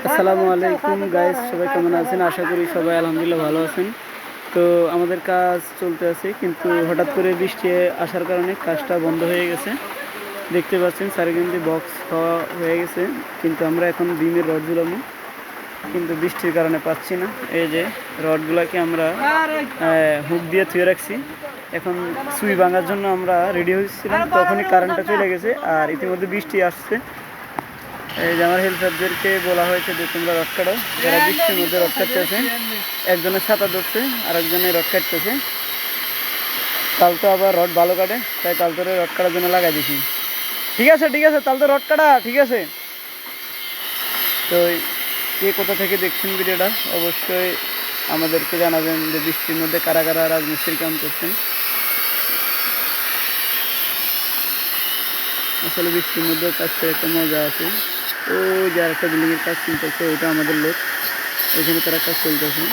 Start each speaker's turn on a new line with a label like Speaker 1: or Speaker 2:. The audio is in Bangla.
Speaker 1: আসসালামু আলাইকুম গাইস, সবাই কেমন আছেন? আশা করি সবাই আলহামদুলিল্লাহ ভালো আছেন। তো আমাদের কাজ চলতে আছে, কিন্তু হঠাৎ করে বৃষ্টি আসার কারণে কাজটা বন্ধ হয়ে গেছে। দেখতে পাচ্ছেন চারিদিকে বক্স খাওয়া হয়ে গেছে, কিন্তু আমরা এখন বিমের রড ঝুলাবো, কিন্তু বৃষ্টির কারণে পাচ্ছি না। এই যে রডগুলোকে আমরা হুক দিয়ে থুয়ে রাখছি। এখন সুই ভাঙার জন্য আমরা রেডি হয়েছিলাম, তখনই কারেন্টটা চলে গেছে আর ইতিমধ্যে বৃষ্টি আসছে। এই যে আমার হেল্পারদেরকে বলা হয়েছে যে তোমরা রড কাটো, যারা বৃষ্টির মধ্যে রড কাটতেছে। একজনের ছাতা ধরছে আর একজনের রড কাটতেছে। তাল তো আবার রড ভালো কাটে, তাই তাল তোরে রড কাটার জন্য লাগাই দিছি। ঠিক আছে ঠিক আছে, তাল তো রড কাটা ঠিক আছে। তো কে কোথা থেকে দেখছেন ভিডিওটা অবশ্যই আমাদেরকে জানাবেন যে বৃষ্টির মধ্যে কারা কারা রাজমিস্ত্রির কাম করছেন। আসলে বৃষ্টির মধ্যে কাজটা একটা মজা আছে। ওই যে আর একটা বিল্ডিংয়ের কাজ চলতেছে, ওইটা আমাদের লোক, ওইখানে তারা কাজ চলতেছে।